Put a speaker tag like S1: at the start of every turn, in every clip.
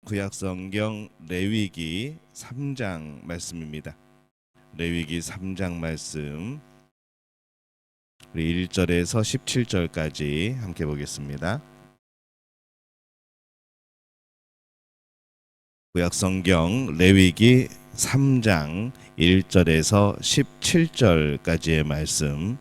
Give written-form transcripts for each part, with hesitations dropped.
S1: 구약성경 레위기 3장 말씀입니다. 레위기 3장 말씀 우리 1절에서 17절까지 함께 보겠습니다. 구약성경 레위기 3장 1절에서 17절까지의 말씀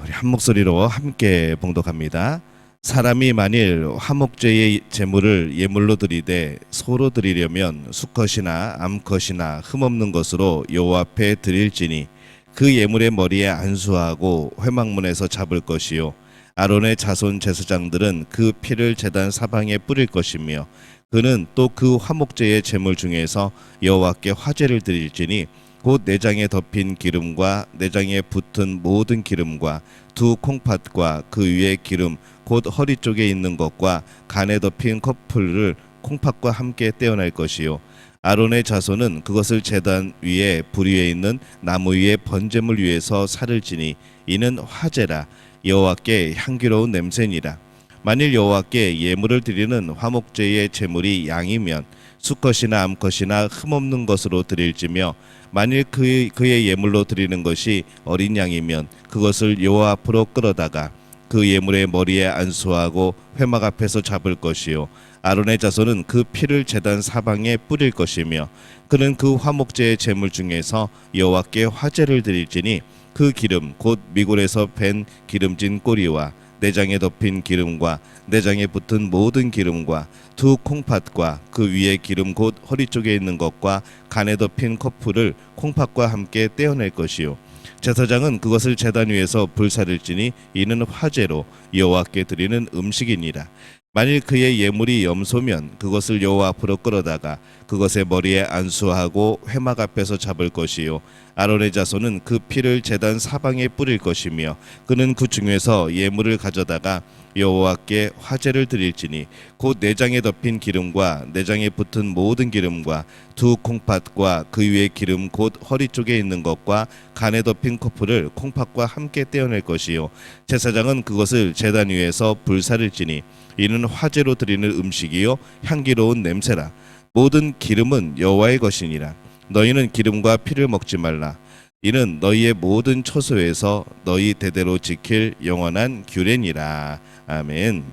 S1: 우리 한 목소리로 함께 봉독합니다. 사람이 만일 화목제의 제물을 예물로 드리되 소로 드리려면 수컷이나 암컷이나 흠없는 것으로 여호와 앞에 드릴지니 그 예물의 머리에 안수하고 회막문에서 잡을 것이요 아론의 자손 제사장들은 그 피를 제단 사방에 뿌릴 것이며 그는 또 그 화목제의 제물 중에서 여호와께 화제를 드릴지니 곧 내장에 덮인 기름과 내장에 붙은 모든 기름과 두 콩팥과 그 위에 기름 곧 허리 쪽에 있는 것과 간에 덮인 커플을 콩팥과 함께 떼어낼 것이요 아론의 자손은 그것을 제단 위에 불 위에 있는 나무 위에 번제물 위에서 살을 지니 이는 화제라 여호와께 향기로운 냄새니라. 만일 여호와께 예물을 드리는 화목제의 제물이 양이면 수컷이나 암컷이나 흠없는 것으로 드릴지며 만일 그의 예물로 드리는 것이 어린 양이면 그것을 여호와 앞으로 끌어다가 그 예물의 머리에 안수하고 회막 앞에서 잡을 것이요 아론의 자손은 그 피를 제단 사방에 뿌릴 것이며 그는 그 화목제의 제물 중에서 여호와께 화제를 드릴지니 그 기름 곧 미골에서 밴 기름진 꼬리와 내장에 덮인 기름과 내장에 붙은 모든 기름과 두 콩팥과 그 위에 기름 곧 허리 쪽에 있는 것과 간에 덮인 커플을 콩팥과 함께 떼어낼 것이요 제사장은 그것을 제단 위에서 불사를지니 이는 화제로 여호와께 드리는 음식이니라. 만일 그의 예물이 염소면 그것을 여호와 앞으로 끌어다가 그것의 머리에 안수하고 회막 앞에서 잡을 것이요 아론의 자손은 그 피를 제단 사방에 뿌릴 것이며 그는 그 중에서 예물을 가져다가 여호와께 화제를 드릴지니 곧 내장에 덮인 기름과 내장에 붙은 모든 기름과 두 콩팥과 그 위에 기름 곧 허리 쪽에 있는 것과 간에 덮인 커플을 콩팥과 함께 떼어낼 것이요 제사장은 그것을 제단 위에서 불사를지니 이는 화제로 드리는 음식이요 향기로운 냄새라. 모든 기름은 여호와의 것이니라. 너희는 기름과 피를 먹지 말라. 이는 너희의 모든 처소에서 너희 대대로 지킬 영원한 규례니라. 아멘.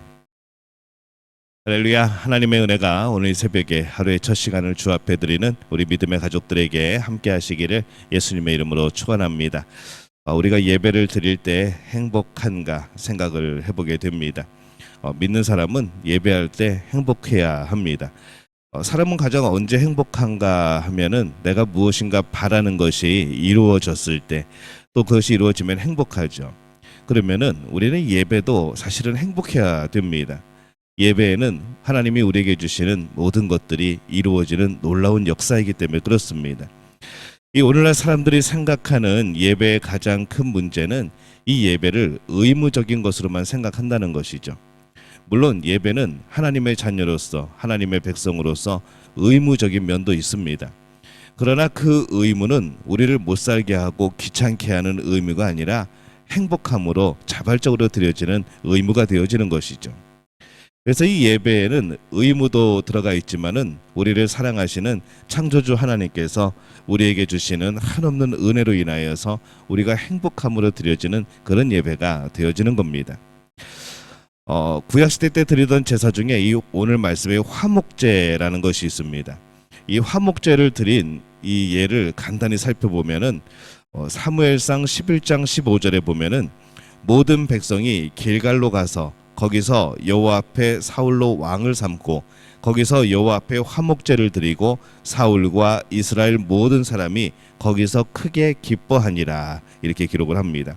S1: 할렐루야. 하나님의 은혜가 오늘 새벽에 하루의 첫 시간을 주 앞에 드리는 우리 믿음의 가족들에게 함께 하시기를 예수님의 이름으로 축원합니다. 우리가 예배를 드릴 때 행복한가 생각을 해보게 됩니다. 믿는 사람은 예배할 때 행복해야 합니다. 사람은 가장 언제 행복한가 하면은 내가 무엇인가 바라는 것이 이루어졌을 때 또 그것이 이루어지면 행복하죠. 그러면은 우리는 예배도 사실은 행복해야 됩니다. 예배에는 하나님이 우리에게 주시는 모든 것들이 이루어지는 놀라운 역사이기 때문에 그렇습니다. 이 오늘날 사람들이 생각하는 예배의 가장 큰 문제는 이 예배를 의무적인 것으로만 생각한다는 것이죠. 물론 예배는 하나님의 자녀로서 하나님의 백성으로서 의무적인 면도 있습니다. 그러나 그 의무는 우리를 못 살게 하고 귀찮게 하는 의무가 아니라 행복함으로 자발적으로 드려지는 의무가 되어지는 것이죠. 그래서 이 예배에는 의무도 들어가 있지만은 우리를 사랑하시는 창조주 하나님께서 우리에게 주시는 한없는 은혜로 인하여서 우리가 행복함으로 드려지는 그런 예배가 되어지는 겁니다. 구약시대 때 드리던 제사 중에 이 오늘 말씀의 화목제라는 것이 있습니다. 이 화목제를 드린 이 예를 간단히 살펴보면은 사무엘상 11장 15절에 보면은 모든 백성이 길갈로 가서 거기서 여호와 앞에 사울로 왕을 삼고 거기서 여호와 앞에 화목제를 드리고 사울과 이스라엘 모든 사람이 거기서 크게 기뻐하니라 이렇게 기록을 합니다.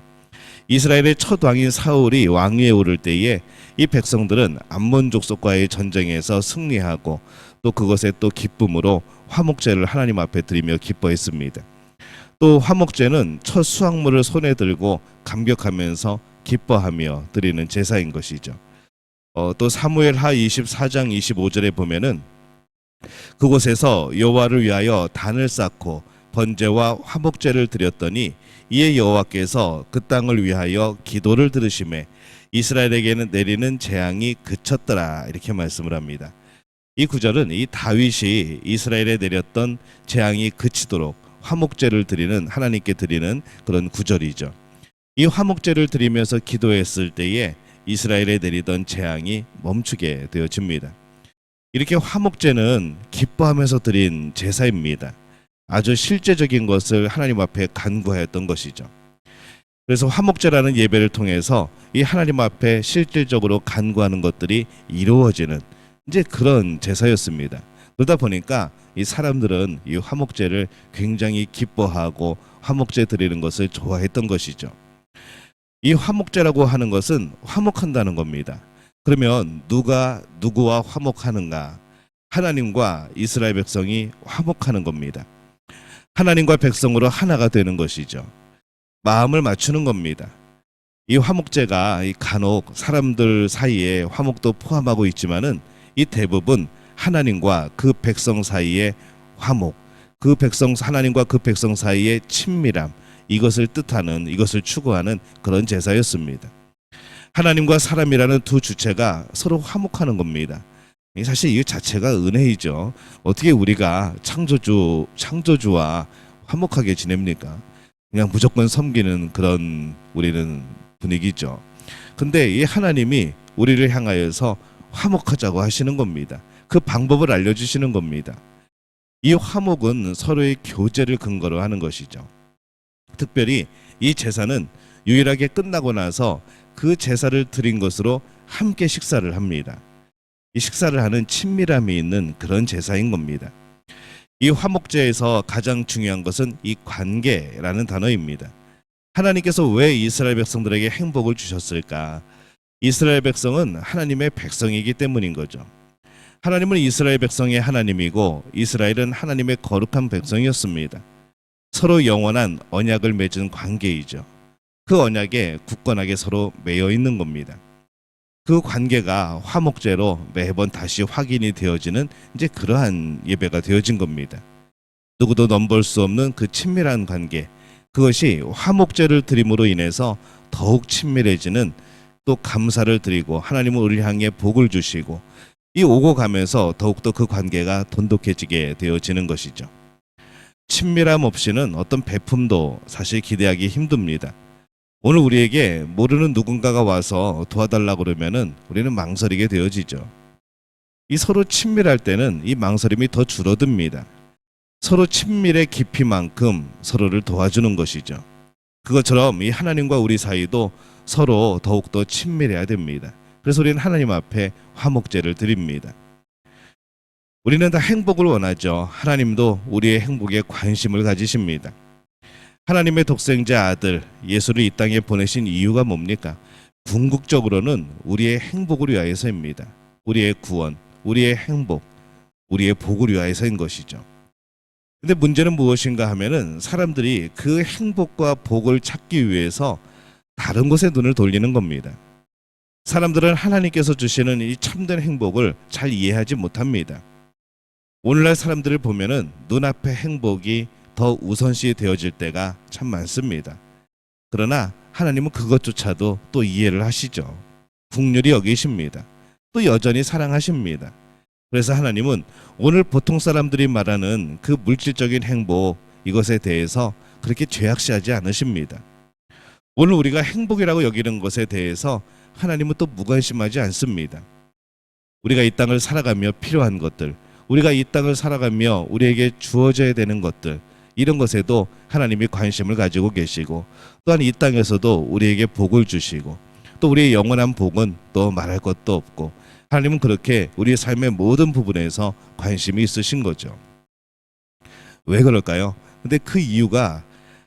S1: 이스라엘의 첫 왕인 사울이 왕위에 오를 때에 이 백성들은 암몬 족속과의 전쟁에서 승리하고 또 그것에 또 기쁨으로 화목제를 하나님 앞에 드리며 기뻐했습니다. 또 화목제는 첫 수확물을 손에 들고 감격하면서 기뻐하며 드리는 제사인 것이죠. 또 사무엘하 24장 25절에 보면은 그곳에서 여호와를 위하여 단을 쌓고 번제와 화목제를 드렸더니 이에 여호와께서 그 땅을 위하여 기도를 들으시매 이스라엘에게는 내리는 재앙이 그쳤더라 이렇게 말씀을 합니다. 이 구절은 이 다윗이 이스라엘에 내렸던 재앙이 그치도록 화목제를 드리는 하나님께 드리는 그런 구절이죠. 이 화목제를 드리면서 기도했을 때에 이스라엘에 내리던 재앙이 멈추게 되어집니다. 이렇게 화목제는 기뻐하면서 드린 제사입니다. 아주 실제적인 것을 하나님 앞에 간구하였던 것이죠. 그래서 화목제라는 예배를 통해서 이 하나님 앞에 실질적으로 간구하는 것들이 이루어지는 이제 그런 제사였습니다. 그러다 보니까 이 사람들은 이 화목제를 굉장히 기뻐하고 화목제 드리는 것을 좋아했던 것이죠. 이 화목제라고 하는 것은 화목한다는 겁니다. 그러면 누가 누구와 화목하는가? 하나님과 이스라엘 백성이 화목하는 겁니다. 하나님과 백성으로 하나가 되는 것이죠. 마음을 맞추는 겁니다. 이 화목제가 간혹 사람들 사이에 화목도 포함하고 있지만은 이 대부분 하나님과 그 백성 사이의 화목, 그 백성 하나님과 그 백성 사이의 친밀함, 이것을 뜻하는, 이것을 추구하는 그런 제사였습니다. 하나님과 사람이라는 두 주체가 서로 화목하는 겁니다. 사실 이 자체가 은혜이죠. 어떻게 우리가 창조주와 화목하게 지냅니까? 그냥 무조건 섬기는 그런 우리는 분위기죠. 근데 이 하나님이 우리를 향하여서 화목하자고 하시는 겁니다. 그 방법을 알려주시는 겁니다. 이 화목은 서로의 교제를 근거로 하는 것이죠. 특별히 이 제사는 유일하게 끝나고 나서 그 제사를 드린 것으로 함께 식사를 합니다. 이 식사를 하는 친밀함이 있는 그런 제사인 겁니다. 이 화목제에서 가장 중요한 것은 이 관계라는 단어입니다. 하나님께서 왜 이스라엘 백성들에게 행복을 주셨을까? 이스라엘 백성은 하나님의 백성이기 때문인 거죠. 하나님은 이스라엘 백성의 하나님이고 이스라엘은 하나님의 거룩한 백성이었습니다. 서로 영원한 언약을 맺은 관계이죠. 그 언약에 굳건하게 서로 매여 있는 겁니다. 그 관계가 화목제로 매번 다시 확인이 되어지는 이제 그러한 예배가 되어진 겁니다. 누구도 넘볼 수 없는 그 친밀한 관계, 그것이 화목제를 드림으로 인해서 더욱 친밀해지는, 또 감사를 드리고 하나님은 우리를 향해 복을 주시고 이 오고 가면서 더욱더 그 관계가 돈독해지게 되어지는 것이죠. 친밀함 없이는 어떤 베품도 사실 기대하기 힘듭니다. 오늘 우리에게 모르는 누군가가 와서 도와달라고 그러면은 우리는 망설이게 되어지죠. 이 서로 친밀할 때는 이 망설임이 더 줄어듭니다. 서로 친밀의 깊이만큼 서로를 도와주는 것이죠. 그것처럼 이 하나님과 우리 사이도 서로 더욱더 친밀해야 됩니다. 그래서 우리는 하나님 앞에 화목제를 드립니다. 우리는 다 행복을 원하죠. 하나님도 우리의 행복에 관심을 가지십니다. 하나님의 독생자 아들 예수를 이 땅에 보내신 이유가 뭡니까? 궁극적으로는 우리의 행복을 위하여서입니다. 우리의 구원, 우리의 행복, 우리의 복을 위하여서인 것이죠. 근데 문제는 무엇인가 하면은 사람들이 그 행복과 복을 찾기 위해서 다른 곳에 눈을 돌리는 겁니다. 사람들은 하나님께서 주시는 이 참된 행복을 잘 이해하지 못합니다. 오늘날 사람들을 보면은 눈앞의 행복이 더 우선시 되어질 때가 참 많습니다. 그러나 하나님은 그것조차도 또 이해를 하시죠. 긍휼히 여기십니다. 또 여전히 사랑하십니다. 그래서 하나님은 오늘 보통 사람들이 말하는 그 물질적인 행복, 이것에 대해서 그렇게 죄악시하지 않으십니다. 오늘 우리가 행복이라고 여기는 것에 대해서 하나님은 또 무관심하지 않습니다. 우리가 이 땅을 살아가며 필요한 것들, 우리가 이 땅을 살아가며 우리에게 주어져야 되는 것들, 이런 것에도 하나님이 관심을 가지고 계시고, 또한 이 땅에서도 우리에게 복을 주시고, 또 우리의 영원한 복은 또 말할 것도 없고, 하나님은 그렇게 우리의 삶의 모든 부분에서 관심이 있으신 거죠. 왜 그럴까요? 근데 그 이유가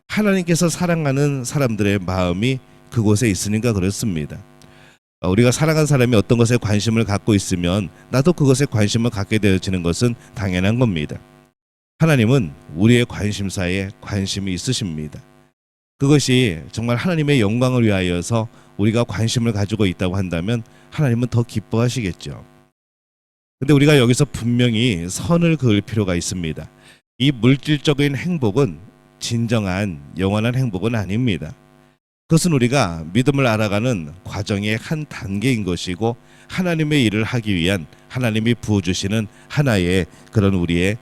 S1: 하나님께서 사랑하는 사람들의 마음이 그곳에 있으니까 그렇습니다. 우리가 사랑하는 사람이 어떤 것에 관심을 갖고 있으면 나도 그것에 관심을 갖게 되어지는 것은 당연한 겁니다. 하나님은 우리의 관심사에 관심이 있으십니다. 그것이 정말 하나님의 영광을 위하여서 우리가 관심을 가지고 있다고 한다면 하나님은 더 기뻐하시겠죠. 근데 우리가 여기서 분명히 선을 그을 필요가 있습니다. 이 물질적인 행복은 진정한 영원한 행복은 아닙니다. 그것은 우리가 믿음을 알아가는 과정의 한 단계인 것이고 하나님의 일을 하기 위한 하나님이 부어주시는 하나의 그런 우리의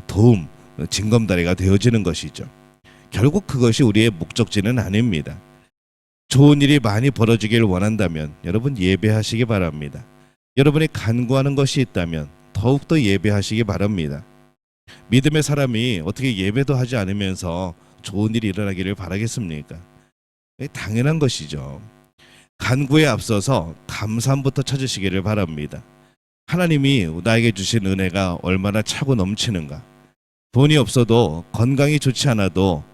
S1: 도움, 징검다리가 되어지는 것이죠. 결국 그것이 우리의 목적지는 아닙니다. 좋은 일이 많이 벌어지길 원한다면 여러분 예배하시기 바랍니다. 여러분이 간구하는 것이 있다면 더욱더 예배하시기 바랍니다. 믿음의 사람이 어떻게 예배도 하지 않으면서 좋은 일이 일어나기를 바라겠습니까? 당연한 것이죠. 간구에 앞서서 감사함부터 찾으시기를 바랍니다. 하나님이 나에게 주신 은혜가 얼마나 차고 넘치는가. 돈이 없어도 건강이 좋지 않아도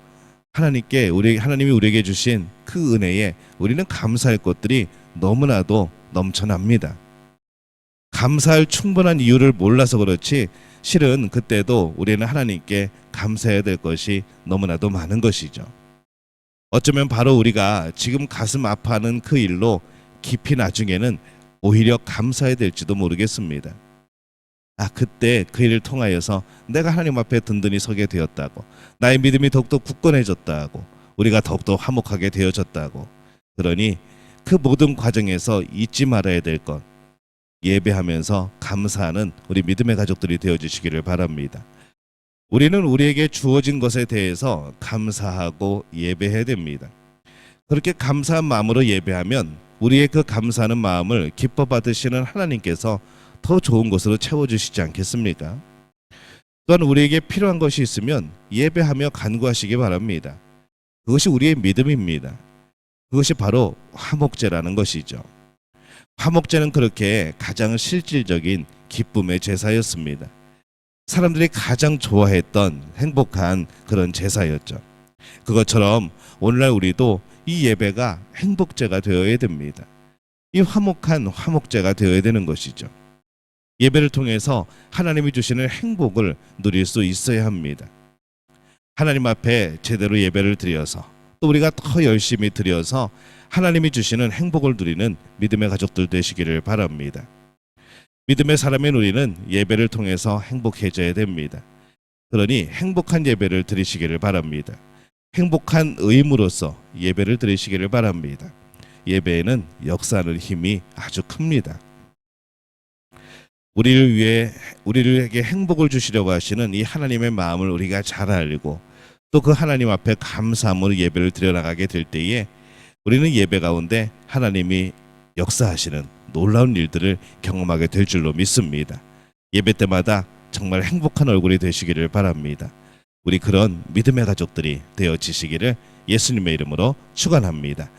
S1: 하나님이 우리에게 주신 그 은혜에 우리는 감사할 것들이 너무나도 넘쳐납니다. 감사할 충분한 이유를 몰라서 그렇지 실은 그때도 우리는 하나님께 감사해야 될 것이 너무나도 많은 것이죠. 어쩌면 바로 우리가 지금 가슴 아파하는 그 일로 깊이 나중에는 오히려 감사해야 될지도 모르겠습니다. 그때 그 일을 통하여서 내가 하나님 앞에 든든히 서게 되었다고, 나의 믿음이 더욱더 굳건해졌다고, 우리가 더욱더 화목하게 되어졌다고. 그러니 그 모든 과정에서 잊지 말아야 될 것, 예배하면서 감사하는 우리 믿음의 가족들이 되어주시기를 바랍니다. 우리는 우리에게 주어진 것에 대해서 감사하고 예배해야 됩니다. 그렇게 감사한 마음으로 예배하면 우리의 그 감사하는 마음을 기뻐 받으시는 하나님께서 더 좋은 것으로 채워주시지 않겠습니까? 또한 우리에게 필요한 것이 있으면 예배하며 간구하시기 바랍니다. 그것이 우리의 믿음입니다. 그것이 바로 화목제라는 것이죠. 화목제는 그렇게 가장 실질적인 기쁨의 제사였습니다. 사람들이 가장 좋아했던 행복한 그런 제사였죠. 그것처럼 오늘날 우리도 이 예배가 행복제가 되어야 됩니다. 이 화목한 화목제가 되어야 되는 것이죠. 예배를 통해서 하나님이 주시는 행복을 누릴 수 있어야 합니다. 하나님 앞에 제대로 예배를 드려서 또 우리가 더 열심히 드려서 하나님이 주시는 행복을 누리는 믿음의 가족들 되시기를 바랍니다. 믿음의 사람인 우리는 예배를 통해서 행복해져야 됩니다. 그러니 행복한 예배를 드리시기를 바랍니다. 행복한 의무로서 예배를 드리시기를 바랍니다. 예배에는 역사하는 힘이 아주 큽니다. 우리에게 행복을 주시려고 하시는 이 하나님의 마음을 우리가 잘 알고 또 그 하나님 앞에 감사함으로 예배를 드려나가게 될 때에 우리는 예배 가운데 하나님이 역사하시는 놀라운 일들을 경험하게 될 줄로 믿습니다. 예배 때마다 정말 행복한 얼굴이 되시기를 바랍니다. 우리 그런 믿음의 가족들이 되어지시기를 예수님의 이름으로 축원합니다.